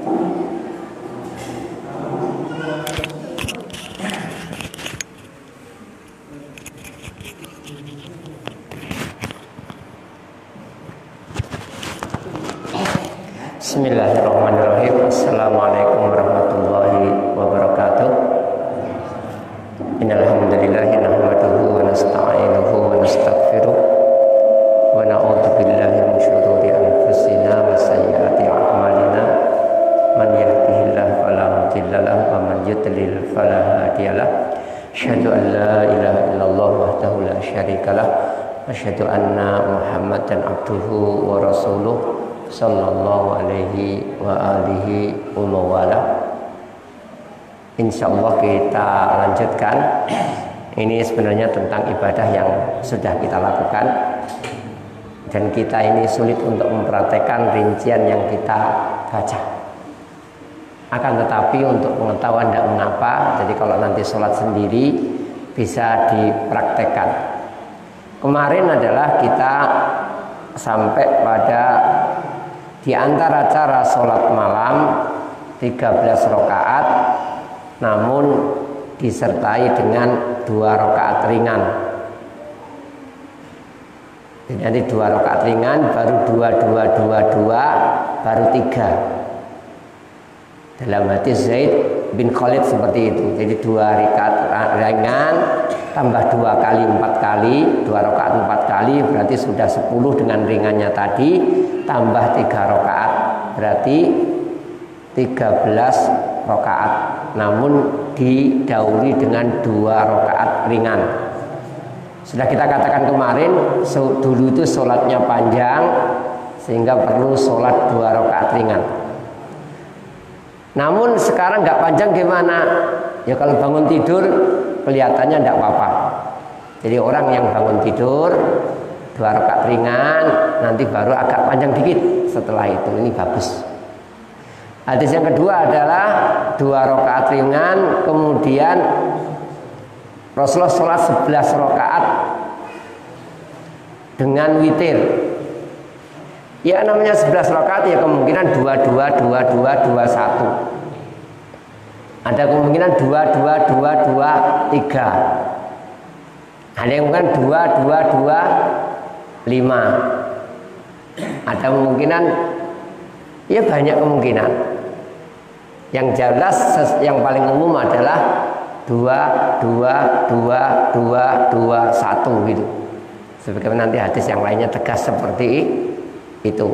Bismillahirrahmanirrahim. Assalamualaikum warahmatullahi wabarakatuh. Innal hamdalillahi nahmaduhu wa nasta'inuhu wa nastaghfiruh wa na'udzu billahi min shururi anfusina wa sayyiati a'malina. Man yahdihillahu fala mudilla lahu wa man yudlil fala hadiyalah. Asyhadu an la ilaha illallah wahdahu la syarikalah wa asyhadu anna Muhammadan abduhu wa rasuluh sallallahu alaihi wa alihi wa mawala. Insyaallah kita lanjutkan. Ini sebenarnya tentang ibadah yang sudah kita lakukan, dan kita ini sulit untuk mempraktekkan rincian yang kita baca. Akan tetapi untuk pengetahuan tidak mengapa. Jadi kalau nanti sholat sendiri bisa dipraktekkan. Kemarin adalah kita sampai pada di antara cara sholat malam 13 rakaat, namun disertai dengan 2 rakaat ringan. Jadi nanti 2 rakaat ringan, baru 2, baru 3. Dalam hadis Zaid bin Khalid seperti itu. Jadi 2 rakaat ringan tambah 2 kali 4 kali, 2 rakaat 4 kali, berarti sudah 10 dengan ringannya tadi, tambah 3 rakaat berarti 13 rakaat, namun didahului dengan 2 rakaat ringan. Sudah kita katakan kemarin, dulu itu sholatnya panjang sehingga perlu sholat 2 rakaat ringan. Namun sekarang nggak panjang gimana? Ya kalau bangun tidur kelihatannya tidak apa-apa. Jadi orang yang bangun tidur 2 rakaat ringan, nanti baru agak panjang dikit setelah itu, ini bagus. Hadis yang kedua adalah 2 rakaat ringan, kemudian Rasulullah sholat 11 rakaat dengan witir. Ya namanya 11 rakaat ya kemungkinan 2, 1. Ada kemungkinan 2, 3. Ada yang mungkin 2, 5. Ada kemungkinan, ya banyak kemungkinan. Yang jelas yang paling umum adalah 2, 1 gitu. Sebagaimana nanti hadis yang lainnya tegas seperti itu.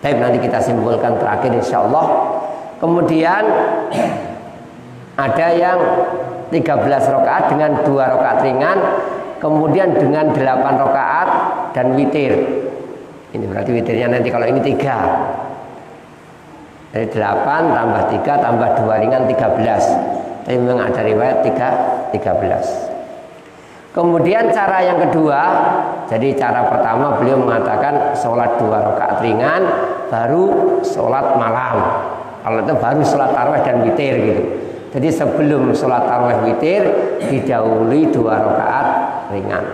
Baik, nanti kita simpulkan terakhir insyaallah. Kemudian ada yang 13 rakaat dengan 2 rakaat ringan, kemudian dengan 8 rakaat dan witir. Ini berarti witirnya nanti kalau ini 3. Dari 8 tambah 3 tambah 2 ringan 13. Tapi memang ada riwayat 13. Kemudian cara yang kedua, jadi cara pertama beliau mengatakan sholat 2 rakaat ringan, baru sholat malam. Kalau itu baru sholat tarawih dan witir gitu. Jadi sebelum sholat tarawih witir didahului 2 rakaat ringan.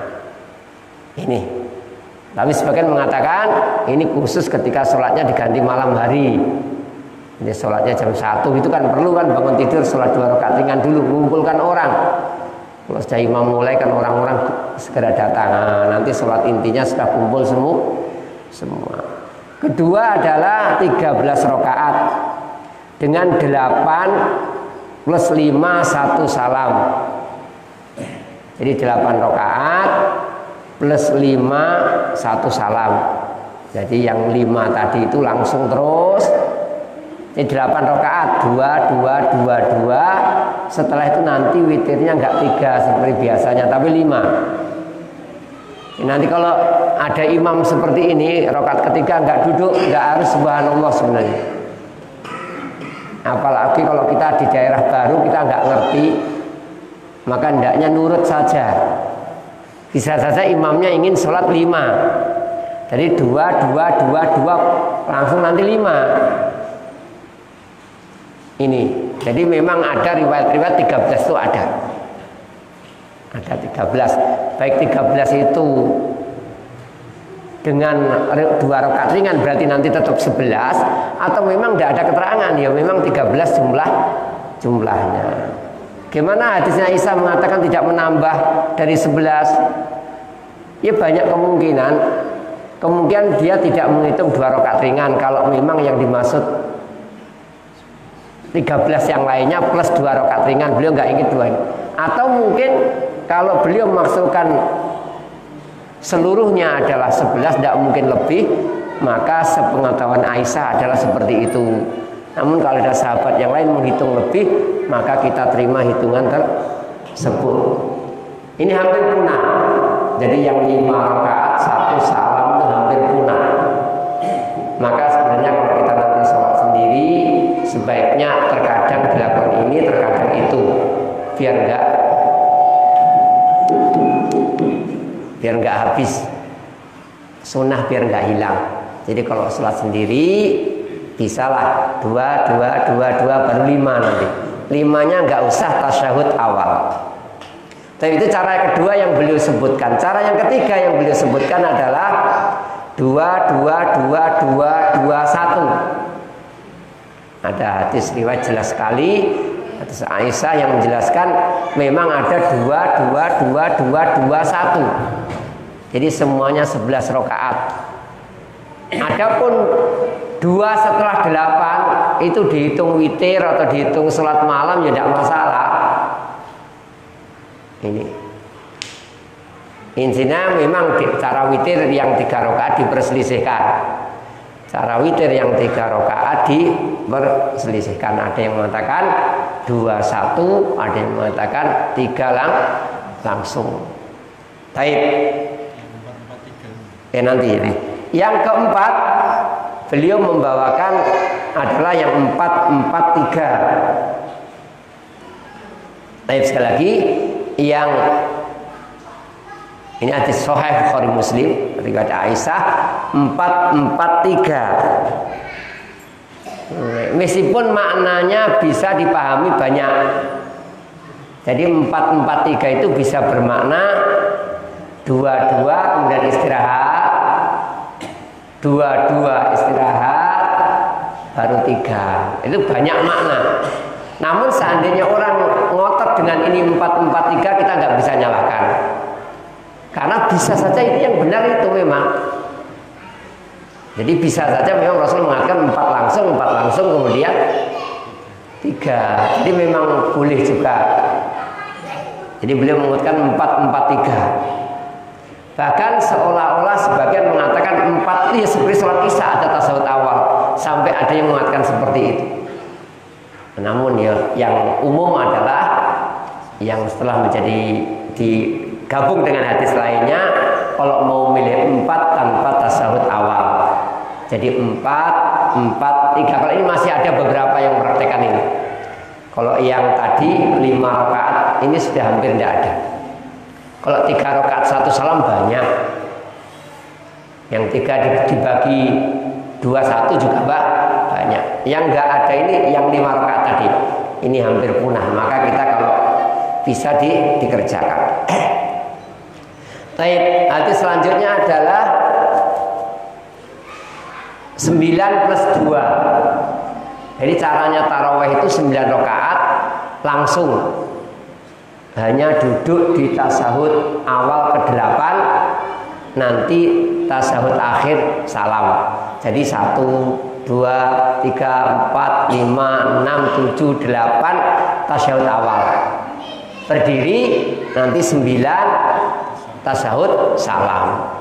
Ini. Tapi sebagian mengatakan ini khusus ketika sholatnya diganti malam hari. Jadi sholatnya jam 1 itu kan perlu kan bangun tidur sholat 2 rakaat ringan dulu, mengumpulkan orang. Kalau sudah imam mulai kan orang-orang segera datang. Nah, nanti sholat intinya sudah kumpul semua. Kedua adalah 13 rakaat dengan 8 plus 5 1 salam. Jadi 8 rakaat plus 5 1 salam. Jadi yang 5 tadi itu langsung terus. Jadi 8 rakaat 2. Setelah itu nanti witirnya enggak 3 seperti biasanya, tapi 5. Nanti kalau ada imam seperti ini, rakaat ketiga enggak duduk, enggak harus subhanallah sebenarnya. Apalagi kalau kita di daerah baru, kita enggak ngerti, maka hendaknya nurut saja. Bisa saja imamnya ingin sholat 5. Jadi 2 langsung nanti 5. Ini. Jadi memang ada riwayat-riwayat 13 itu ada. Ada 13. Baik 13 itu dengan 2 rakaat ringan berarti nanti tetap 11, atau memang tidak ada keterangan, ya memang 13 jumlahnya. Gimana hadisnya Aisyah mengatakan tidak menambah dari 11? Ya banyak kemungkinan. Kemungkinan dia tidak menghitung 2 rakaat ringan kalau memang yang dimaksud 13 yang lainnya plus 2 rakaat ringan, beliau nggak ingin 2. Atau mungkin kalau beliau maksudkan seluruhnya adalah 11, tidak mungkin lebih, maka sepengetahuan Aisyah adalah seperti itu. Namun kalau ada sahabat yang lain menghitung lebih, maka kita terima hitungan tersebut. Ini hampir punah. Jadi yang 5 rakaat 1 salam itu hampir punah. Maka sebenarnya kalau kita nanti sholat sendiri, sebaiknya terkadang dilakukan ini, terkadang itu, biar enggak habis sunnah, biar enggak hilang. Jadi kalau sholat sendiri bisalah 2 baru 5 nanti. 5-nya enggak usah tasyahud awal. Tapi itu cara kedua yang beliau sebutkan. Cara yang ketiga yang beliau sebutkan adalah 2 1. Ada hadis riwayat jelas sekali, hadis Aisyah yang menjelaskan memang ada 2 1. Jadi semuanya 11 rakaat. Adapun 2 setelah 8 itu dihitung witir atau dihitung sholat malam ya tidak masalah. Ini intinya memang cara witir yang 3 rakaat diperselisihkan. Cara witir yang 3 rakaat diperselisihkan. Ada yang mengatakan 2 1, ada yang mengatakan 3 langsung. Baik. Nanti ini. Yang keempat beliau membawakan adalah yang 4 4 3. Baik, sekali lagi yang ini hadis sahih Bukhari Muslim riwayat Aisyah 4 4 3. Meskipun maknanya bisa dipahami banyak. Jadi 4 4 3 itu bisa bermakna 2 2 kemudian istirahat, 2 2 istirahat, baru 3. Itu banyak makna. Namun seandainya orang ngotot dengan ini 4 4 3, kita nggak bisa nyalahkan. Karena bisa saja itu yang benar itu memang. Jadi bisa saja memang Rasul mengatakan 4 langsung kemudian 3. Jadi memang boleh juga. Jadi beliau mengatakan 4 4 3. Bahkan seolah-olah sebagian mengatakan 4 itu ya seperti sholat isya ada tasawuf awal, sampai ada yang mengatakan seperti itu. Namun ya yang umum adalah yang setelah menjadi digabung dengan hadis lainnya, kalau mau milih 4 tanpa tasawuf awal. Jadi 4 4 3. Kalau ini masih ada beberapa yang mempraktekkan ini. Kalau yang tadi 5 rakaat ini sudah hampir tidak ada. Kalau 3 rakaat 1 salam banyak. Yang 3 dibagi 2 1 juga banyak. Yang enggak ada ini yang 5 rakaat tadi. Ini hampir punah. Maka kita kalau bisa dikerjakan. Baik, hadis selanjutnya adalah 9 plus 2. Jadi caranya tarawih itu 9 rakaat langsung. Hanya duduk di tasahud awal ke-8, nanti tasahud akhir salam. Jadi 1 2 3 4 5 6 7 8 tasahud awal. Berdiri nanti 9 tasahud salam.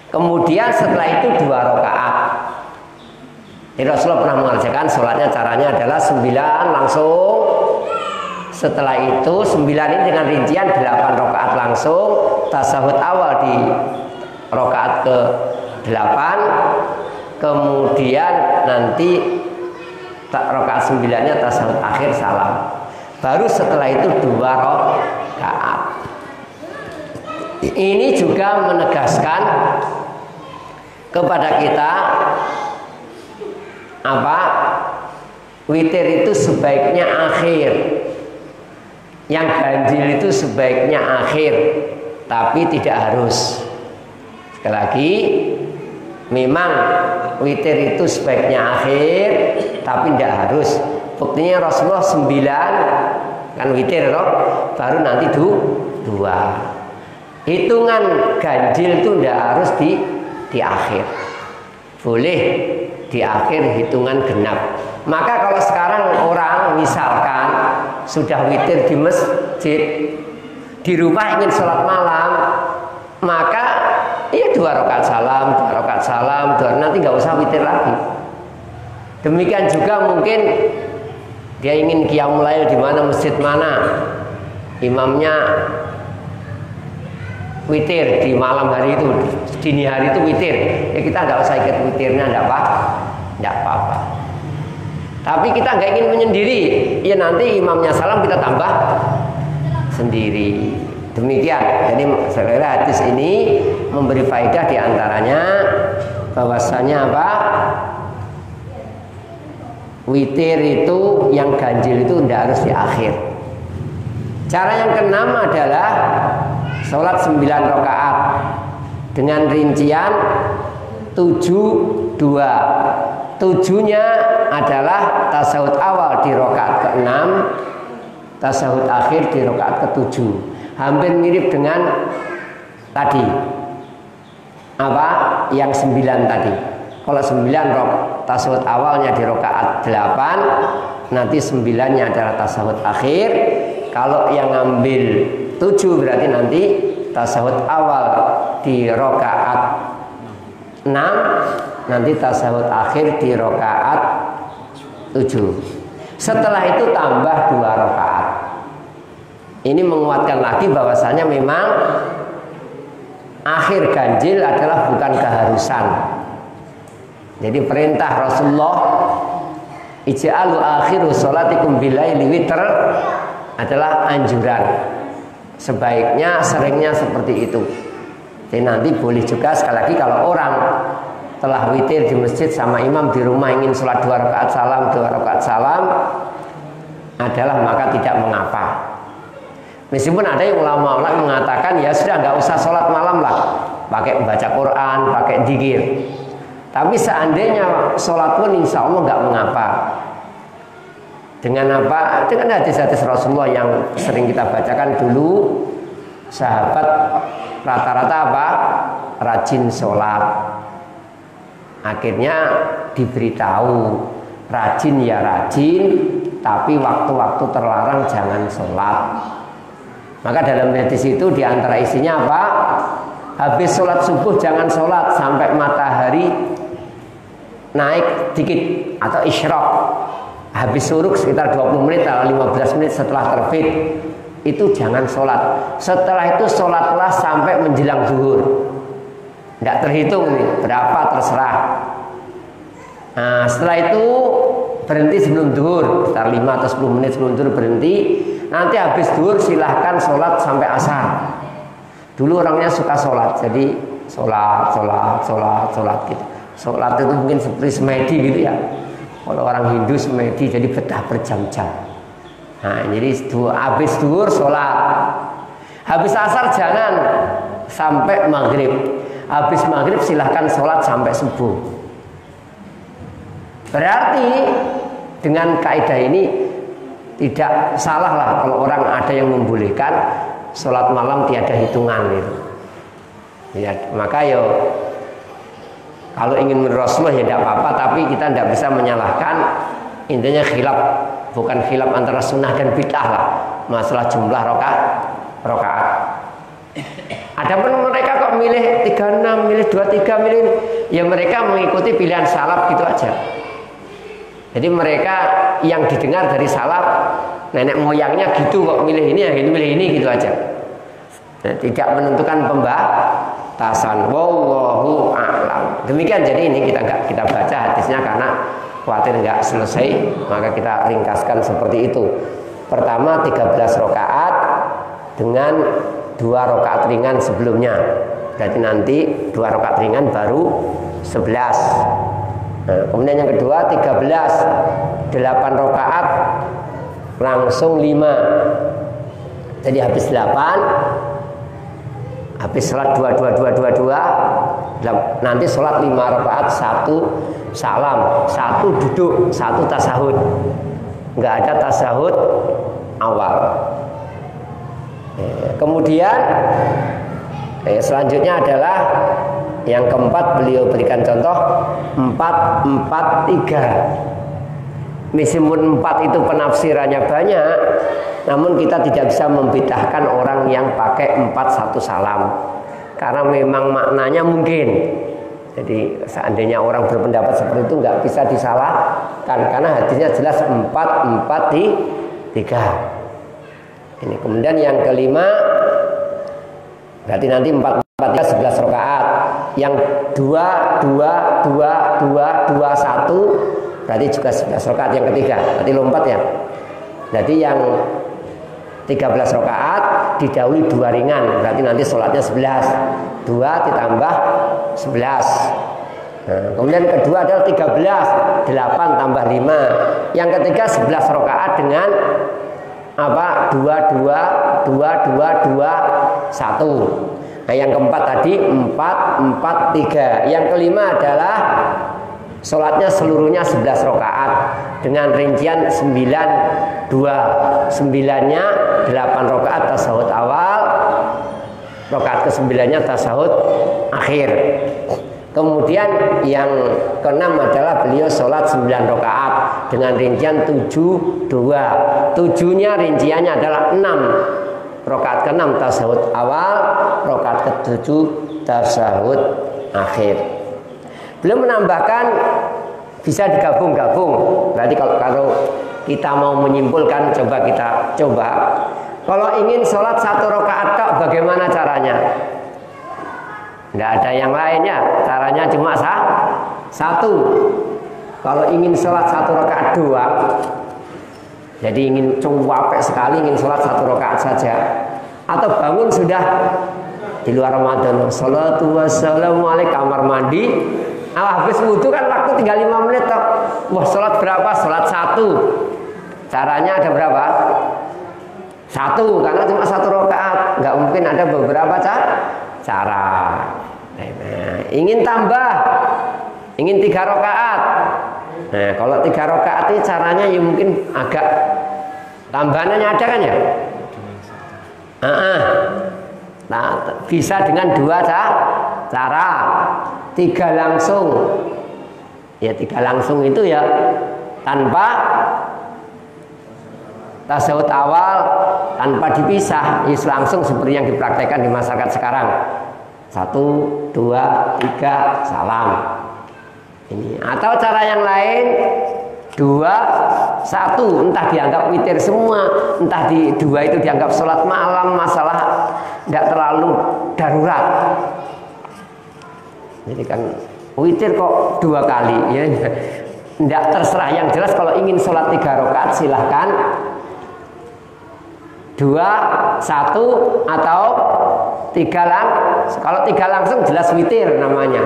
Kemudian setelah itu 2 rakaat. Jadi Rasulullah pernah mengerjakan sholatnya, caranya adalah 9 langsung. Setelah itu 9 ini dengan rincian 8 rakaat langsung, tasahud awal di rakaat ke-8, kemudian nanti rakaat 9-nya tasahud akhir salam. Baru setelah itu 2 rakaat. Ini juga menegaskan kepada kita apa? Witir itu sebaiknya akhir. Yang ganjil itu sebaiknya akhir, tapi tidak harus. Sekali lagi, memang witir itu sebaiknya akhir, tapi tidak harus. Buktinya Rasulullah 9 kan witir toh, baru nanti 2. Hitungan ganjil itu tidak harus di akhir. Boleh di akhir hitungan genap. Maka kalau sekarang orang misalkan sudah witir di masjid, di rumah ingin sholat malam, maka ya 2 rakaat salam, 2 rakaat salam, nanti nggak usah witir lagi. Demikian juga mungkin dia ingin qiyamul lail di mana, masjid mana, imamnya witir di malam hari itu, dini hari itu witir, ya kita nggak usah ikut witirnya, nggak apa-apa. Tapi kita nggak ingin menyendiri, ya nanti imamnya salam kita tambah sendiri. Demikian. Jadi sebenarnya hadis ini memberi faedah diantaranya bahwasanya apa? Witir itu yang ganjil itu tidak harus di akhir. Cara yang keenam adalah sholat 9 rakaat dengan rincian 7-2. 7-nya adalah tasahud awal di rakaat ke-6, tasahud akhir di rakaat ke-7. Hampir mirip dengan tadi. Apa? Yang 9 tadi. Kalau 9 tasahud awalnya di rakaat 8, nanti 9-nya adalah tasahud akhir. Kalau yang ngambil 7 berarti nanti tasahud awal di rakaat 6, nanti tasahud akhir di rakaat 7. Setelah itu tambah 2 rakaat. Ini menguatkan lagi bahwasanya memang akhir ganjil adalah bukan keharusan. Jadi perintah Rasulullah ij'alu akhiru sholatikum bilaili witr adalah anjuran. Sebaiknya seringnya seperti itu. Jadi nanti boleh juga sekali lagi kalau orang telah witir di masjid sama imam, di rumah ingin sholat 2 rakaat salam, 2 rakaat salam adalah maka tidak mengapa. Meskipun ada yang ulama-ulama mengatakan ya sudah nggak usah sholat malam lah, pakai baca Quran, pakai dzikir. Tapi seandainya sholat pun insya Allah nggak mengapa. Dengan apa? Dengan hadis-hadis Rasulullah yang sering kita bacakan dulu. Sahabat rata-rata apa? Rajin sholat. Akhirnya diberitahu rajin ya rajin, tapi waktu-waktu terlarang jangan sholat. Maka dalam hadis itu diantara isinya apa? Habis sholat subuh jangan sholat sampai matahari naik dikit atau isyraq. Habis suruk sekitar 20 menit atau 15 menit setelah terbit itu jangan sholat. Setelah itu sholatlah sampai menjelang zuhur. Tidak terhitung nih, berapa terserah. Nah, setelah itu berhenti sebelum zuhur, sekitar 5 atau 10 menit sebelum zuhur berhenti. Nanti habis zuhur silahkan sholat sampai asar. Dulu orangnya suka sholat, jadi sholat gitu. Sholat itu mungkin seperti semedi gitu ya. Kalau orang Hindu semedi jadi betah berjam-jam. Nah, jadi habis zuhur sholat, habis asar jangan sampai maghrib, habis maghrib silahkan sholat sampai subuh. Berarti dengan kaidah ini tidak salah lah kalau orang ada yang membolehkan sholat malam tiada hitungan gitu. Ya, maka yo kalau ingin menurut Rasulullah ya tidak apa-apa, tapi kita tidak bisa menyalahkan. Intinya khilaf, bukan khilaf antara sunnah dan bid'ah lah, masalah jumlah rakaat. Adapun mereka kok milih 36, milih 23, milih, ya mereka mengikuti pilihan salaf gitu aja. Jadi mereka yang didengar dari salaf, nenek moyangnya gitu kok milih ini, yang ini milih ini gitu aja. Tidak menentukan pembatasan. Wallahu a'lam. Demikian, jadi ini kita baca hadisnya karena khawatir nggak selesai, maka kita ringkaskan seperti itu. Pertama 13 rakaat dengan 2 rakaat ringan sebelumnya. Berarti nanti 2 rakaat ringan baru 11. Nah, kemudian yang kedua 13 8 rakaat langsung 5. Jadi habis 8 habis sholat dua, nanti sholat 5 rakaat, 1 salam, 1 duduk, 1 tasahud, nggak ada tasahud awal. Kemudian selanjutnya adalah yang keempat, beliau berikan contoh 4-4-3. Meskipun 4 itu penafsirannya banyak, namun kita tidak bisa membedahkan orang yang pakai 4 1 salam, karena memang maknanya mungkin. Jadi seandainya orang berpendapat seperti itu nggak bisa disalahkan, karena hadisnya jelas 4-4-3. Ini kemudian yang kelima, berarti nanti 4-4-3 11 rakaat. Yang 2-2-2-2-2-1 berarti juga 11 rakaat. Yang ketiga, berarti lompat ya. Jadi yang 13 rakaat didahului 2 ringan, berarti nanti sholatnya 11. 2 ditambah 11. Nah, kemudian kedua adalah 13, 8 tambah 5. Yang ketiga 11 rakaat dengan apa? 2-2-2-2-2-1. Nah, yang keempat tadi 4-4-3. Yang kelima adalah sholatnya seluruhnya 11 rakaat dengan rincian 9-2. 9-nya 8 rakaat tasahud awal, rakaat ke-9-nya tasahud akhir. Kemudian yang keenam adalah beliau sholat 9 rakaat dengan rincian 7-2. 7-nya rinciannya adalah 6. Rakaat ke-6 tasahud awal, rakaat ke-7 tasahud akhir. Beliau menambahkan bisa digabung-gabung. Berarti kalau kita mau menyimpulkan, coba kita coba. Kalau ingin sholat 1 rakaat tok, bagaimana caranya? Tidak ada yang lainnya, caranya cuma 1. Kalau ingin sholat 1 rakaat doang, jadi ingin capek sekali, ingin sholat 1 rakaat saja, atau bangun sudah di luar Ramadan, sholatu wassalamu alaikum, kamar mandi, habis wudhu kan waktu tinggal 5 menit toh. Wah, sholat berapa? Sholat 1. Caranya ada berapa? 1, karena cuma 1 rakaat, nggak mungkin ada beberapa cara. Nah, ingin tambah, ingin 3 rakaat. Nah, kalau 3 rakaat ini caranya ya mungkin agak tambahannya ada kan ya? Nah, bisa dengan 2 cara. 3 langsung. Ya 3 langsung itu ya tanpa tasawuf awal, tanpa dipisah, langsung seperti yang dipraktekkan di masyarakat sekarang. 1, 2, 3 salam. Ini atau cara yang lain 2, 1, entah dianggap witir semua, entah di 2 itu dianggap sholat malam, masalah tidak terlalu darurat. Jadi kan witir kok 2 kali ya, tidak terserah. Yang jelas kalau ingin sholat 3 rakaat silahkan 2, 1 atau 3 kalau 3 langsung jelas witir namanya.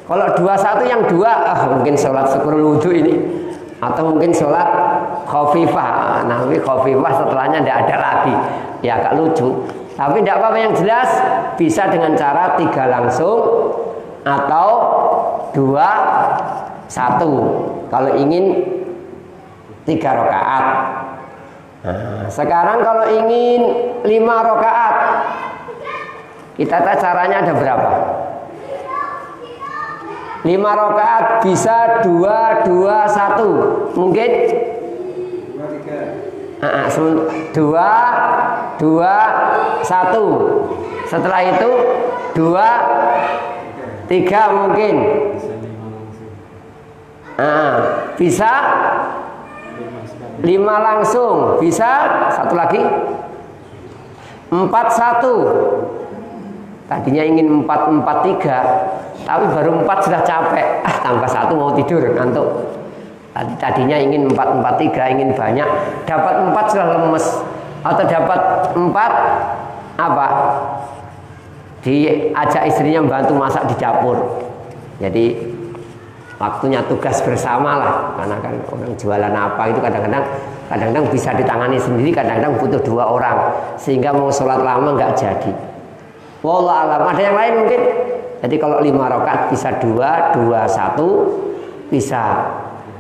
Kalau 2, 1 yang 2 mungkin sholat syukur wudhu ini, atau mungkin sholat khafifah. Nah, khafifah setelahnya tidak ada lagi, ya agak lucu. Tapi tidak apa-apa, yang jelas bisa dengan cara 3 langsung atau 2, 1 kalau ingin 3 rakaat. Nah, sekarang kalau ingin 5 rakaat, kita tahu caranya ada berapa? 5 rakaat bisa 2, 2, 1. Mungkin 2, 2, 1. Setelah itu 2, 3 mungkin. Bisa 5 langsung. Bisa satu lagi 4, 1. Tadinya ingin 4, 4, 3, tapi baru 4 sudah capek. Tambah 1 mau tidur, ngantuk. Tadinya ingin 4, 4, 3, ingin banyak. Dapat 4 sudah lemes. Atau dapat 4 apa? Diajak istrinya bantu masak di dapur. Jadi waktunya tugas bersama lah. Karena kan orang jualan apa itu kadang-kadang bisa ditangani sendiri, kadang-kadang butuh 2 orang. Sehingga mau sholat lama nggak jadi. Wallahu alam. Ada yang lain mungkin? Jadi kalau 5 rakaat bisa 2, 2, 1, bisa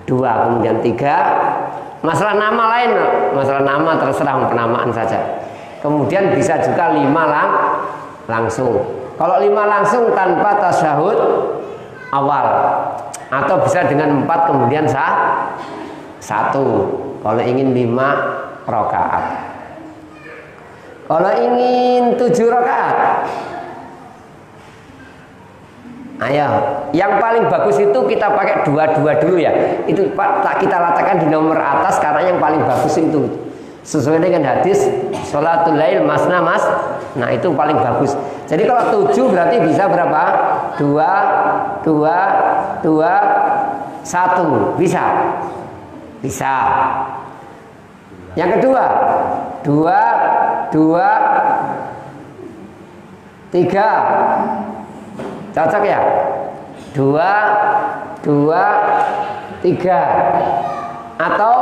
2 kemudian 3. Masalah nama lain, masalah nama terserah penamaan saja. Kemudian bisa juga 5 langsung. Kalau 5 langsung tanpa tasyahud awal, atau bisa dengan 4 kemudian 1. Kalau ingin 5 rakaat. Kalau ingin 7 rakaat, ayo, yang paling bagus itu kita pakai 2 dulu ya. Itu kita letakkan di nomor atas karena yang paling bagus itu sesuai dengan hadis sholatul lail masna mas. Nah itu paling bagus. Jadi kalau 7 berarti bisa berapa? 2, 2, 2, 1. Bisa. Yang kedua 2, 3. Cocok ya? 2, 3. Atau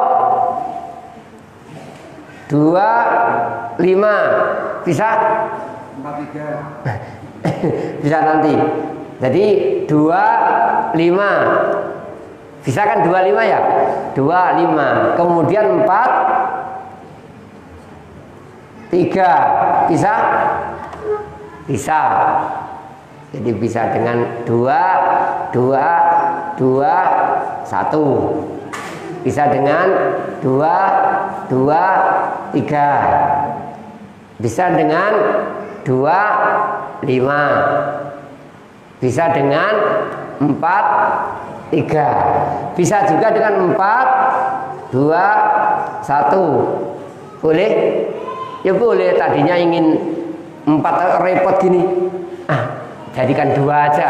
2, 5. Bisa? 4, 3. Bisa nanti. Jadi 2, 5. Bisa kan 2, 5 ya? 2, 5. Kemudian 4, 3. Bisa? Bisa. Jadi bisa dengan 2, 2, 2, 1. Bisa dengan 2, 2, 3. Bisa dengan 2, 5. Bisa dengan 4, 3. Bisa juga dengan 4, 2, 1. Boleh? Ya boleh. Tadinya ingin 4 repot gini. Jadikan 2 aja.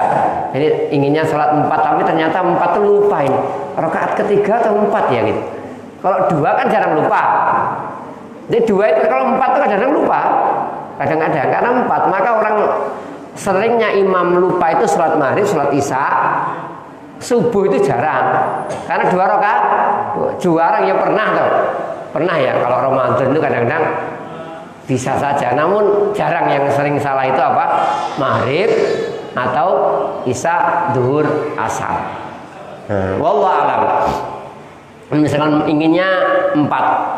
Jadi inginnya sholat 4 tapi ternyata 4 tuh lupain. Rakaat ketiga atau 4 ya gitu. Kalau 2 kan jarang lupa. Jadi 2 itu kalau 4 tuh kadang lupa. Kadang-kadang karena 4 maka orang seringnya imam lupa itu sholat maghrib, sholat isya, subuh itu jarang. Karena 2 rakaat jarang ya pernah tuh. Pernah ya kalau Ramadan itu kadang-kadang bisa saja, namun jarang. Yang sering salah itu apa? Maghrib atau isya, duhur, asar. Wallahu alam. Misalkan inginnya 4,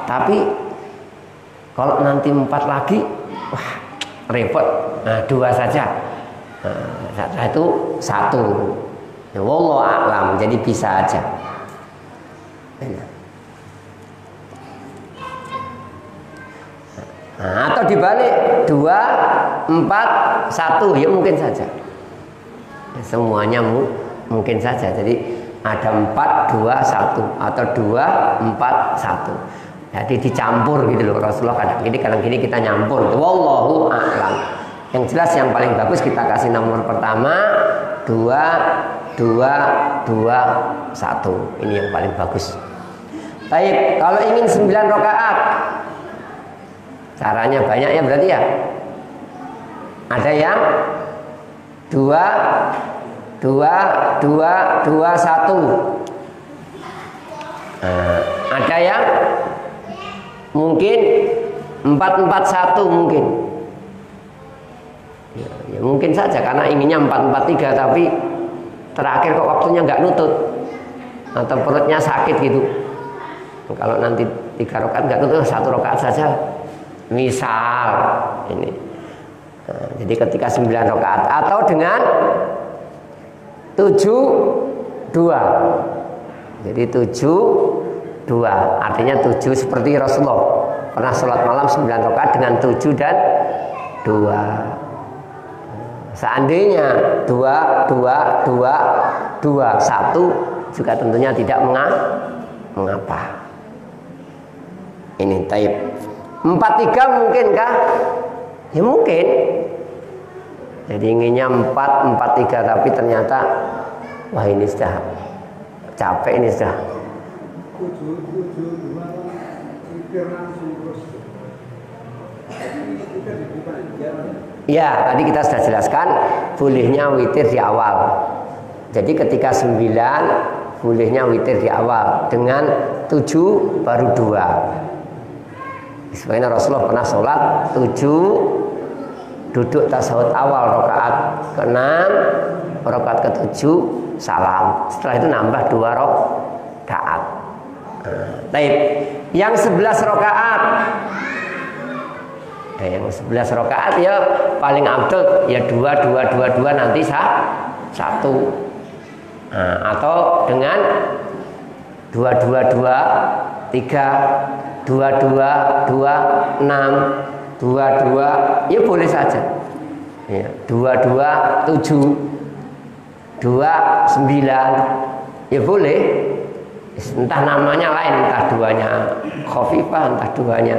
tapi kalau nanti 4 lagi, wah repot. 2 saja. Setelah itu 1. Wallahu alam. Jadi bisa aja. Atau dibalik 2, 4, 1 ya mungkin saja. Semuanya mungkin saja. Jadi ada 4, 2, 1 atau 2, 4, 1. Jadi dicampur gitu loh. Rasulullah kadang gini kita nyampur. Wallahu a'lam. Yang jelas yang paling bagus kita kasih nomor pertama 2, 2, 2, 1. Ini yang paling bagus. Baik, kalau ingin 9 rakaat, caranya banyak ya berarti ya. Ada yang 2, 2, 2, 2, 1. Ada yang mungkin 4, 4, 1 mungkin. Ya mungkin saja karena inginnya 4, 4, 3 tapi terakhir kok waktunya nggak nutut atau perutnya sakit gitu. Kalau nanti 3 rakaat nggak nutut, 1 rakaat saja. Misal ini. Jadi ketika 9 rakaat atau dengan 7, 2. Jadi 7, 2. Artinya 7 seperti Rasulullah pernah sholat malam 9 rakaat dengan 7 dan 2. Seandainya 2, 2, 2, 2, 1 juga tentunya tidak mengapa. Ini taib. 4, 3 mungkinkah? Ya mungkin. Jadi inginnya 4, 4, 3 tapi ternyata wah ini sudah capek, ini sudah. Ya, tadi kita sudah jelaskan bolehnya witir di awal. Jadi ketika 9 bolehnya witir di awal, dengan 7 baru 2. Sebenarnya Rasulullah pernah sholat 7, duduk tasawuf awal rakaat ke-6, rakaat ke-7 salam. Setelah itu nambah 2 rakaat. Baik. Yang 11 rakaat. Yang 11 rakaat ya paling abdul ya 2 nanti 1. Atau dengan 2 3 2 6 2 ya boleh saja ya, 2 7 2 9 ya boleh, entah namanya lain, entah duanya khafifah, entah duanya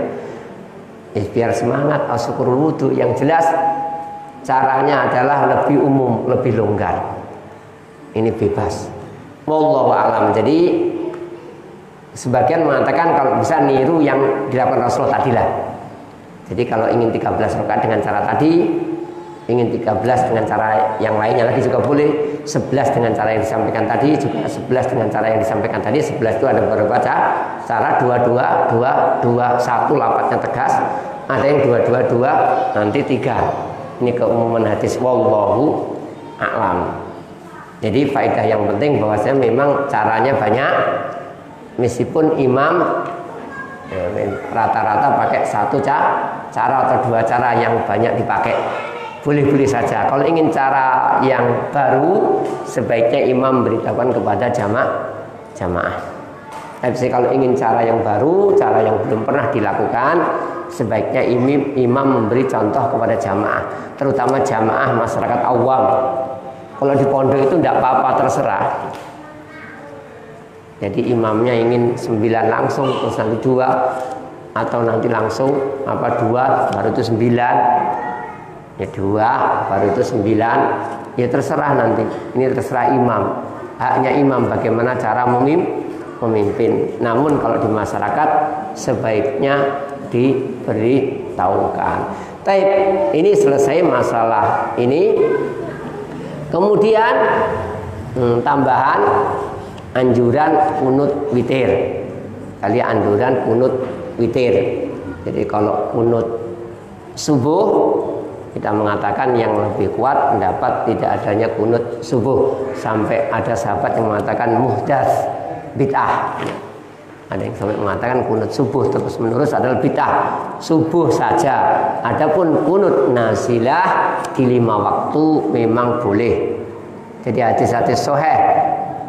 ya, biar semangat syukurul wudu. Yang jelas caranya adalah lebih umum, lebih longgar, ini bebas wallahu a'lam. Jadi sebagian mengatakan kalau bisa niru yang dilakukan Rasulullah tadi lah. Jadi kalau ingin 13 rakaat dengan cara tadi, ingin 13 dengan cara yang lainnya lagi juga boleh. 11 dengan cara yang disampaikan tadi, juga 11 dengan cara yang disampaikan tadi. 11 itu ada beberapa cara, 2 1 lapatnya tegas, ada yang 2 nanti 3. Ini keumuman hadis wallahu a'lam. Jadi faedah yang penting bahwasanya memang caranya banyak. Meskipun imam rata-rata pakai 1 cara atau 2 cara yang banyak dipakai, boleh-boleh saja. Kalau ingin cara yang baru, sebaiknya imam beritahukan kepada jamaah. Tapi kalau ingin cara yang baru, cara yang belum pernah dilakukan, sebaiknya imam memberi contoh kepada jamaah, terutama jamaah masyarakat awam. Kalau di pondok itu tidak apa-apa, terserah. Jadi imamnya ingin 9 langsung, terus nanti 2, atau nanti langsung 2 baru itu 9, ya 2 baru itu 9, ya terserah nanti. Ini terserah imam, haknya imam bagaimana cara memimpin. Namun kalau di masyarakat sebaiknya diberitahukan. Baik, ini selesai masalah ini. Kemudian tambahan anjuran kunut witir. Kali anjuran kunut witir. Jadi kalau kunut subuh, kita mengatakan yang lebih kuat pendapat tidak adanya kunut subuh. Sampai ada sahabat yang mengatakan muhdats, bid'ah. Ada yang sampai mengatakan kunut subuh terus menerus adalah bid'ah. Subuh saja. Adapun kunut nazilah di 5 waktu memang boleh. Jadi hadis-hadis sahih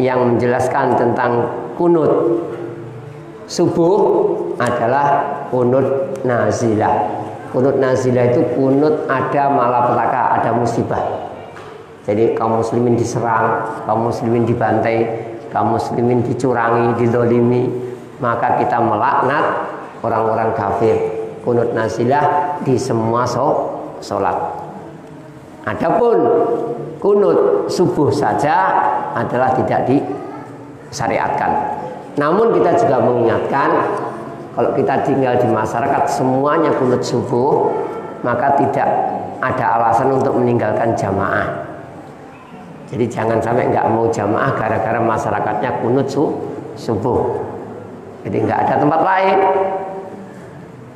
yang menjelaskan tentang kunut subuh adalah kunut nazilah. Kunut nazilah itu kunut ada malapetaka, ada musibah. Jadi kaum muslimin diserang, kaum muslimin dibantai, kaum muslimin dicurangi, dizalimi, maka kita melaknat orang-orang kafir. Kunut nazilah di semua sholat. Adapun kunut subuh saja adalah tidak disyariatkan. Namun kita juga mengingatkan, kalau kita tinggal di masyarakat semuanya kunut subuh, maka tidak ada alasan untuk meninggalkan jamaah. Jadi jangan sampai nggak mau jamaah gara-gara masyarakatnya kunut subuh. Jadi nggak ada tempat lain.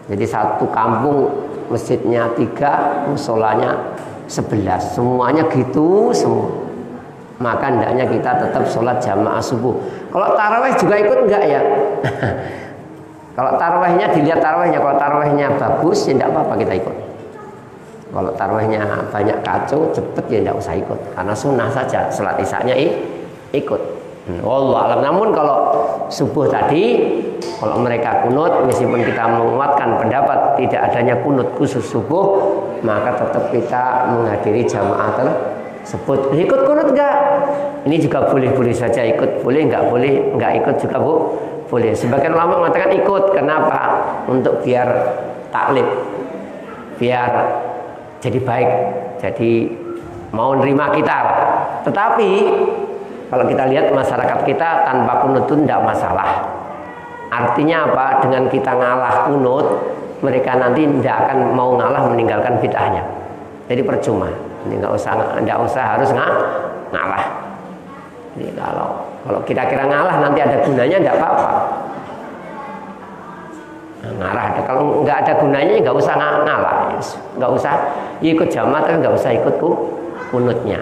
Jadi satu kampung masjidnya 3, musholanya 11, semuanya gitu semua. Maka hendaknya kita tetap sholat jamaah subuh. Kalau tarawih juga ikut enggak ya? Kalau tarawihnya dilihat tarawihnya, kalau tarawihnya bagus ya enggak apa-apa kita ikut. Kalau tarawihnya banyak kacau, cepet ya enggak usah ikut. Karena sunnah saja, sholat isya-nya ikut. Wallahu a'lam. Namun kalau subuh tadi, kalau mereka kunut, meskipun kita menguatkan pendapat tidak adanya kunut khusus subuh, maka tetap kita menghadiri jamaah tersebut. Ikut kunut enggak? Ini juga boleh-boleh saja ikut, boleh enggak ikut juga boleh. Sebagian ulama mengatakan ikut. Kenapa? Untuk biar taklif, biar jadi baik, jadi mau nerima kita. Tetapi kalau kita lihat masyarakat kita tanpa kunut itu tidak masalah. Artinya apa? Dengan kita ngalah kunut, mereka nanti tidak akan mau ngalah meninggalkan bid'ahnya. Jadi percuma. Ini nggak usah harus ngalah. Jadi kalau kita kira ngalah nanti ada gunanya, tidak apa-apa. ngarah. Kalau nggak ada gunanya nggak usah ngalah, nggak usah ikut jamaah tapi nggak usah ikut kunutnya.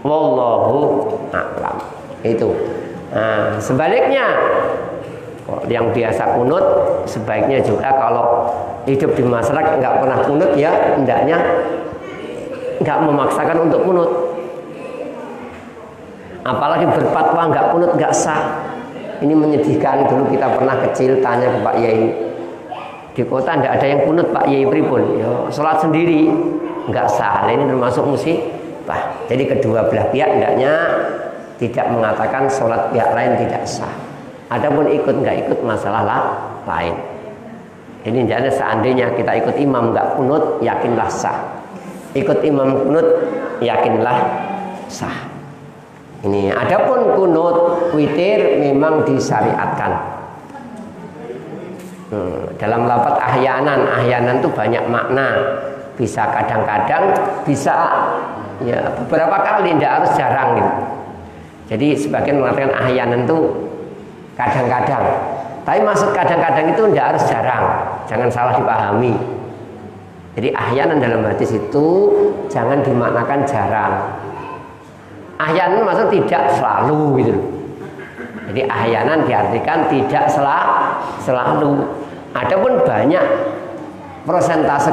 Wallahu a'lam. Itu. Nah, sebaliknya yang biasa kunut sebaiknya juga kalau hidup di masyarakat nggak pernah kunut ya hendaknya nggak memaksakan untuk kunut. Apalagi berfatwa nggak kunut nggak sah. Ini menyedihkan. Dulu kita pernah kecil tanya ke Pak Yai, di kota tidak ada yang kunut Pak Yai pripun? Ya, sholat sendiri nggak sah. Ini termasuk musibah. Jadi kedua belah pihak hendaknya tidak mengatakan sholat pihak lain tidak sah. Adapun ikut nggak ikut masalah lain. Ini jadi seandainya kita ikut imam nggak kunut, yakinlah sah. Ikut imam kunut, yakinlah sah. Ini adapun kunut witir memang disyariatkan. Dalam lafaz ahyanan itu banyak makna. Bisa kadang-kadang, bisa ya beberapa kali, tidak harus jarang gitu. Jadi sebagian mengatakan ahyanan itu kadang-kadang. Tapi maksud kadang-kadang itu tidak harus jarang. Jangan salah dipahami. Jadi ahyanan dalam hadis itu jangan dimaknakan jarang. Ahyanan maksud tidak selalu gitu. Jadi ahyanan diartikan tidak selalu. Adapun banyak persentase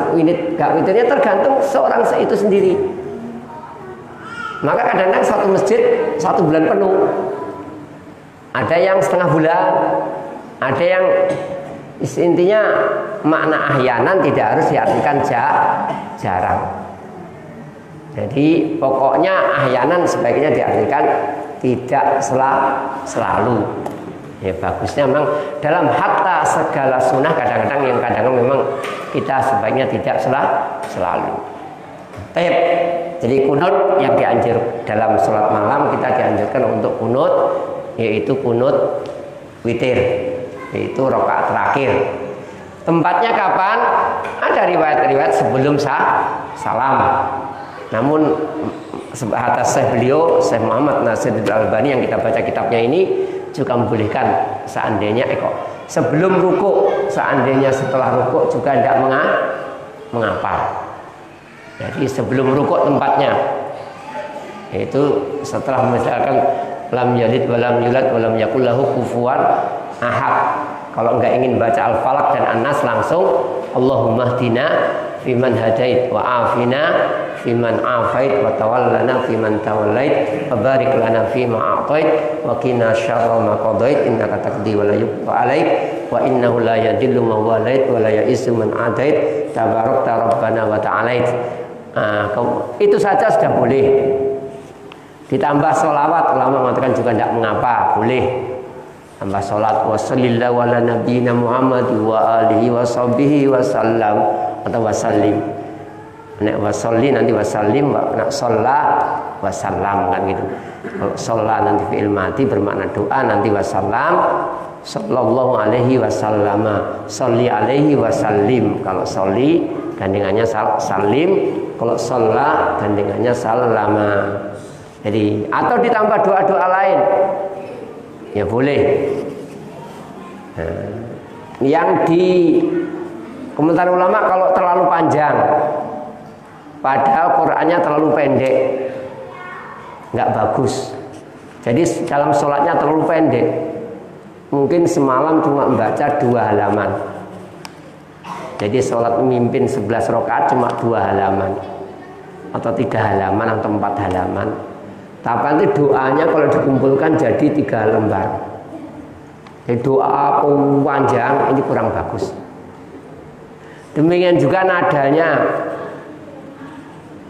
gak witirnya tergantung seorang itu sendiri. Maka kadang-kadang satu masjid 1 bulan penuh. Ada yang setengah bulan. Ada yang intinya makna ahyanan tidak harus diartikan jarang. Jadi pokoknya ahyanan sebaiknya diartikan tidak selalu. Ya bagusnya memang dalam hatta segala sunnah kadang-kadang yang kadang-kadang memang kita sebaiknya tidak selalu. Jadi kunut yang dianjur dalam sholat malam kita dianjurkan untuk kunut, yaitu kunut witir, yaitu rakaat terakhir. Tempatnya kapan? Ada riwayat-riwayat sebelum salam. Namun atas beliau Syekh Muhammad Nasiruddin Albani yang kita baca kitabnya ini juga membolehkan seandainya sebelum rukuk, seandainya setelah rukuk juga tidak mengapa. Jadi sebelum rukuk tempatnya, yaitu setelah misalkan lam yalid walam yulad walam yakul lahu kufuwan ahad. Kalau enggak ingin baca Al-Falaq dan An-Nas langsung Allahumma hdina fiman hadait wa afina fiman afait wa tawallana fiman tawallait wa barik lana fima a'tait wa qina syarra ma qadait innaka taqdi wa la yuqda 'alaik wa innahu la yadillu man walait wa la ya'izzu man adait tabarakta rabbana wa ta'alait. Itu saja sudah boleh. Ditambah sholawat, ulama mengatakan juga tidak mengapa, boleh. Tambah sholat wa sallallahu ala nabiyina Muhammad wa alihi wa sahbihi wa sallam atau wa sallim. Nek wa salli nanti wa sallim, nak sholla wa sallam kan gitu. Kalau sholla nanti fi'il mati bermakna doa, nanti wa sallam sallallahu alaihi wa sallama, sholli alaihi wa sallim. Kalau sholli gandingannya salim, kalau sholla gandingannya sallama. Jadi atau ditambah doa-doa lain ya boleh. Nah, yang di komentar ulama kalau terlalu panjang, padahal Qurannya terlalu pendek, nggak bagus. Jadi dalam sholatnya terlalu pendek, mungkin semalam cuma membaca 2 halaman. Jadi sholat memimpin 11 rakaat cuma 2 halaman atau 3 halaman atau 4 halaman. Tapi nanti doanya kalau dikumpulkan jadi 3 lembar. Jadi doa panjang ini kurang bagus. Demikian juga nadanya.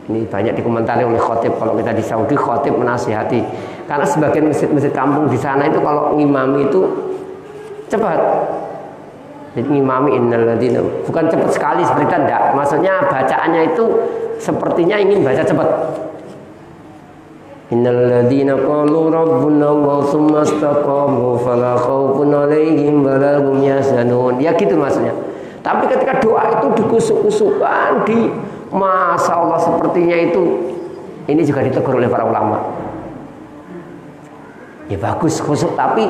Ini banyak dikomentari oleh khotib. Kalau kita di Saudi khotib menasihati. Karena sebagian masjid-masjid kampung di sana itu kalau ngimami itu cepat. Jadi ngimami innalladzina bukan cepat sekali seperti tidak. Maksudnya bacaannya itu sepertinya ingin baca cepat. Innalladzina qalu rabbuna Allah tsumma istaqamu fala khaufun 'alaihim wa la hum yahzanun. Ya gitu maksudnya. Tapi ketika doa itu dikusuk-kusukkan di Masya Allah sepertinya itu, ini juga ditegur oleh para ulama. Ya bagus khusuk, tapi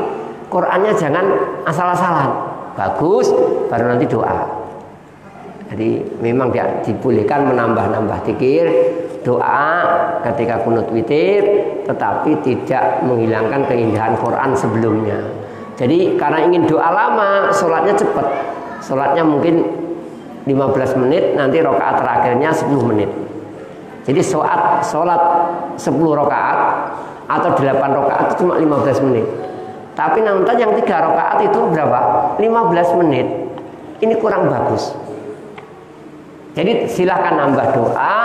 Qurannya jangan asal-asalan. bagus, baru nanti doa. Jadi memang dibolehkan menambah-nambah zikir, doa ketika kunut witir, tetapi tidak menghilangkan keindahan Quran sebelumnya. Jadi karena ingin doa lama, sholatnya cepat. Sholatnya mungkin 15 menit, nanti rakaat terakhirnya 10 menit. Jadi sholat 10 rakaat atau 8 rakaat itu cuma 15 menit. Tapi nonton yang 3 rakaat itu berapa? 15 menit. Ini kurang bagus. Jadi silakan nambah doa,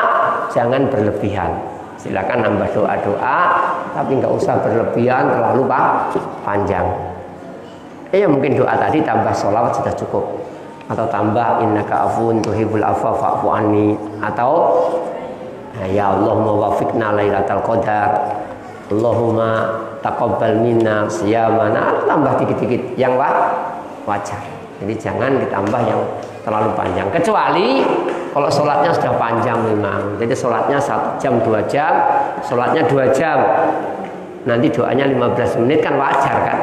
jangan berlebihan. Silakan nambah doa-doa, tapi nggak usah berlebihan terlalu panjang. Ya mungkin doa tadi tambah sholawat sudah cukup. Atau tambah innaka afuwun tuhibbul afwa fa'fu anni, atau ya Allahumma wafiqna lailatal qadar, Allahumma taqabbal minna siyamana, tambah dikit-dikit yang wajar. Jadi jangan ditambah yang terlalu panjang, kecuali kalau sholatnya sudah panjang memang. Jadi sholatnya 1 jam 2 jam, sholatnya 2 jam, nanti doanya 15 menit kan wajar kan.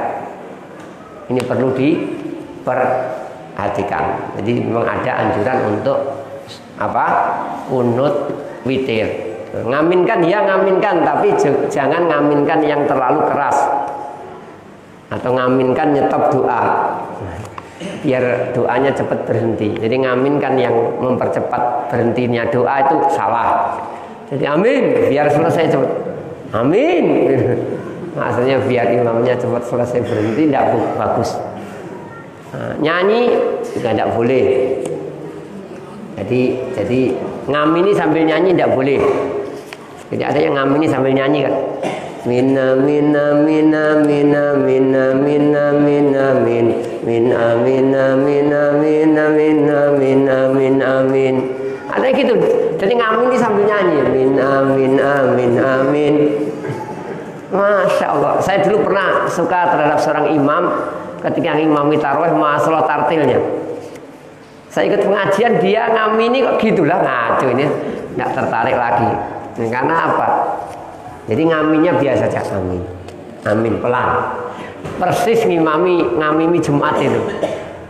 Ini perlu diperhatikan. Jadi memang ada anjuran untuk kunut witir. Ngaminkan ya ngaminkan, tapi jangan ngaminkan yang terlalu keras, atau ngaminkan nyetop doa biar doanya cepat berhenti. Jadi ngaminkan yang mempercepat berhentinya doa itu salah. Jadi amin biar selesai cepat, amin maksudnya biar imamnya cepat selesai berhenti, tidak bagus. Nyanyi juga tidak boleh. Jadi ngamini sambil nyanyi tidak boleh. Jadi ada yang ngamini sambil nyanyi kan. Mina mina mina mina mina mina mina min min amin amin amin amin amin amin amin. Ada gitu. Jadi ngamini sambil nyanyi min amin amin amin. Masya Allah. Saya dulu pernah suka terhadap seorang imam ketika ngimami tarawih masalah tartilnya. Saya ikut pengajian, dia ngamini kok gitulah, ngaco ini, nggak tertarik lagi. Karena apa? Jadi ngaminya biasa saja, amin, amin pelan, persis ngamimi Jumat itu.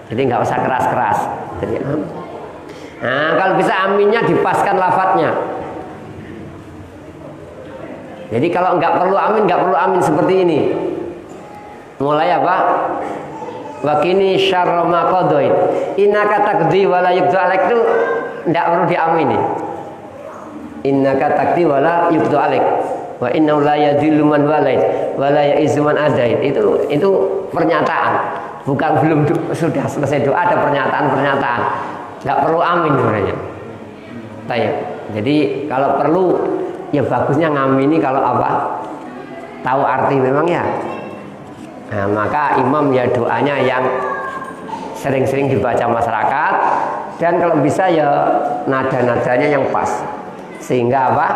Jadi nggak usah keras-keras. Jadi, nah kalau bisa aminnya dipaskan lafadznya. Jadi kalau nggak perlu amin seperti ini. Mulai apa? Wakini syarra ma qadait. Innaka taqdi wa la yuqda alaik, itu enggak perlu diamini. Innaka taqdi wa la yuqda alaik. Wa innahu la yadhillu man walait wa la ya'izzu man adait. Itu pernyataan. Bukan belum sudah selesai doa ada pernyataan-pernyataan. Enggak perlu amin sebenarnya. Baik. Jadi kalau perlu ya bagusnya ngamini kalau apa? Tahu arti memang ya. Nah, maka imam ya doanya yang sering-sering dibaca masyarakat, dan kalau bisa ya nada-nadanya yang pas, sehingga apa?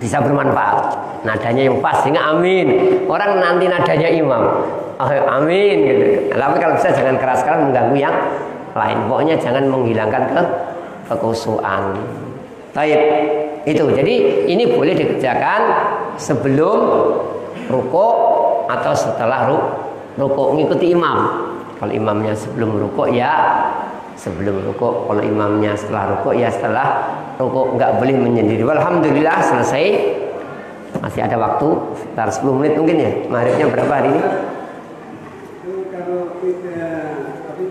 Bisa bermanfaat. Nadanya yang pas sehingga amin. Orang nanti nadanya imam, oh, amin gitu. Tapi kalau bisa jangan keras-keras mengganggu yang lain. Pokoknya jangan menghilangkan kekhusyuan. Baik, itu. Jadi ini boleh dikerjakan sebelum rukuk atau setelah rukuk, ngikuti imam. Kalau imamnya sebelum rukuk ya sebelum rukuk, kalau imamnya setelah rukuk ya setelah rukuk, nggak boleh menyendiri. Alhamdulillah selesai. Masih ada waktu sekitar 10 menit mungkin ya. Maghribnya berapa hari ini? Kalau tapi tapi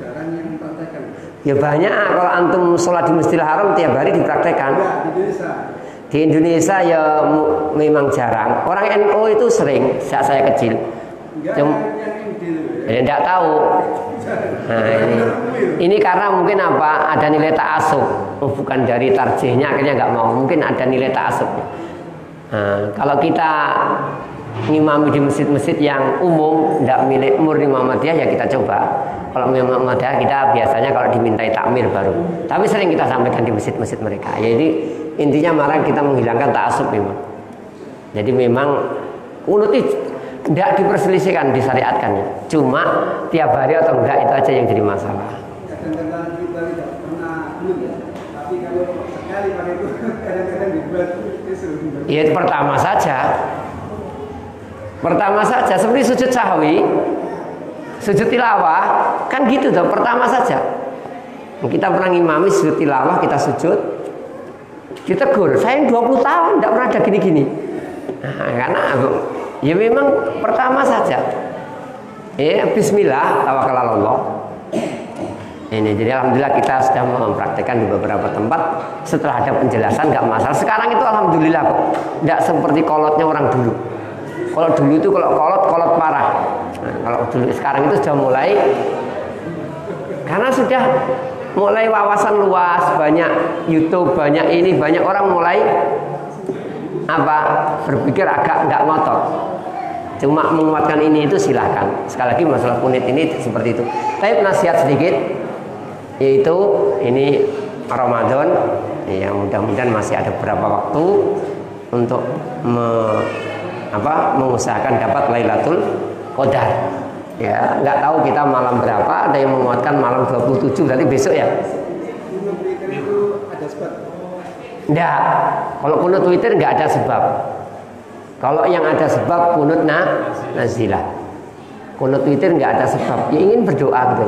jarang yang mempraktekkan. Ya banyak. Kalau antum sholat di Masjidil Haram tiap hari dipraktekkan. Di Indonesia ya memang jarang. Orang NU itu sering sejak saya kecil. Tidak tahu. Nah ini karena mungkin apa? Ada nilai ta'assub. Bukan dari tarjihnya akhirnya nggak mau. Mungkin ada nilai ta'assubnya. Nah, kalau kita ngimami di masjid-masjid yang umum, tidak milik murni Muhammadiyah ya kita coba. Kalau memang Muhammadiyah kita biasanya kalau dimintai takmir baru. Tapi sering kita sampaikan di masjid-masjid mereka. Jadi intinya malah kita menghilangkan ta'assub memang. Jadi memang kunut itu tidak diperselisihkan, disyariatkannya. Cuma tiap hari atau enggak itu aja yang jadi masalah. Kadang-kadang kita tidak pernah kunut ya. Tapi kalau sekali pakai itu kadang-kadang dibuat. Ya itu pertama saja. Pertama saja seperti sujud sahwi, sujud tilawah, kan gitu tuh, pertama saja. Kita pernah ngimami sujud tilawah, kita sujud, ditegur, saya 20 tahun tidak pernah ada gini-gini. Nah, karena ya memang pertama saja. Ya, bismillah, tawakkalallah. Ini jadi alhamdulillah kita sudah mempraktekkan di beberapa tempat. Setelah ada penjelasan nggak masalah. Sekarang itu alhamdulillah kok, tidak seperti kolotnya orang dulu. Kalau dulu itu kolot parah. Nah, kalau dulu sekarang itu sudah mulai, karena sudah mulai wawasan luas, banyak YouTube, banyak ini, banyak orang mulai berpikir agak nggak ngotot. Cuma menguatkan ini itu silahkan. Sekali lagi masalah kunit ini seperti itu. Tapi nasihat sedikit, yaitu ini Ramadan, ya mudah-mudahan masih ada beberapa waktu untuk mengusahakan dapat Lailatul Qadar. Ya, nggak tahu kita malam berapa. Ada yang menguatkan malam 27, berarti besok ya. Enggak. Kalau kunut witir nggak ada sebab. Kalau yang ada sebab kunut nazilah. Kunut witir nggak ada sebab. Ya ingin berdoa gitu.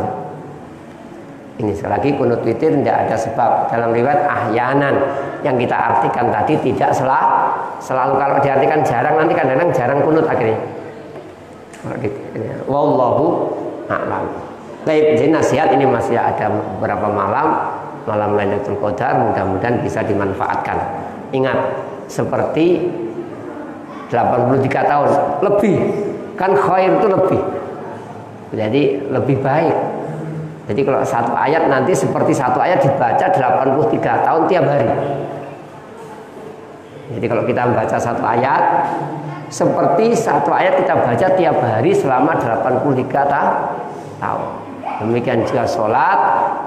Ini sekali lagi kunut witir tidak ada sebab. Dalam riwayat ahyanan yang kita artikan tadi tidak selalu. Kalau diartikan jarang, nanti kadang-kadang jarang kunut akhirnya. Wallahu a'lam. Baik, jadi nasihat ini masih ada beberapa malam Lailatul Qadar, mudah-mudahan bisa dimanfaatkan. Ingat, seperti 83 tahun lebih, kan khair itu lebih. Jadi lebih baik. Jadi kalau satu ayat nanti seperti satu ayat dibaca 83 tahun tiap hari. Jadi kalau kita membaca satu ayat, seperti satu ayat kita baca tiap hari selama 83 tahun. Demikian juga sholat,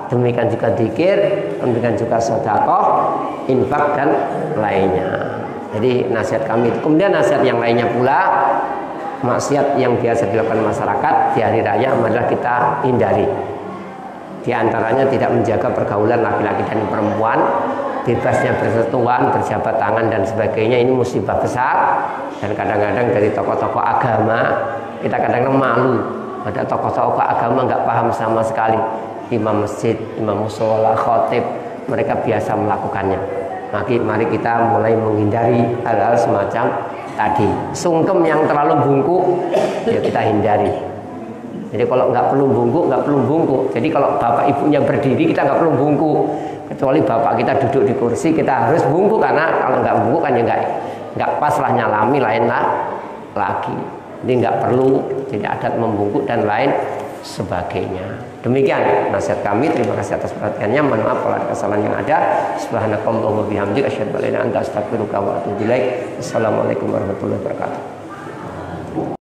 demikian juga dzikir, demikian juga sedekah, infak dan lainnya. Jadi nasihat kami itu. Kemudian nasihat yang lainnya pula, maksiat yang biasa dilakukan masyarakat di hari raya adalah kita hindari. Di antaranya tidak menjaga pergaulan laki-laki dan perempuan, bebasnya bersentuhan, berjabat tangan dan sebagainya. Ini musibah besar. Dan kadang-kadang dari tokoh-tokoh agama kita kadang-kadang malu. Ada tokoh-tokoh agama nggak paham sama sekali. Imam masjid, imam mushola, khotib, mereka biasa melakukannya. Mari kita mulai menghindari hal-hal semacam tadi. Sungkem yang terlalu bungkuk, ya kita hindari. Jadi kalau nggak perlu bungkuk. Jadi kalau bapak ibunya berdiri, kita nggak perlu bungkuk. Kecuali bapak kita duduk di kursi, kita harus bungkuk, karena kalau nggak bungkuk kan ya nggak pas lah, nyalami lain lagi. Jadi nggak perlu, jadi adat membungkuk dan lain sebagainya. Demikian nasihat kami. Terima kasih atas perhatiannya. Mohon maaf kalau ada kesalahan yang ada. Subhanakallahumma bihamdika asyhadu an la ilaha illa anta astaghfiruka wa atubu ilaik. Assalamualaikum warahmatullahi wabarakatuh.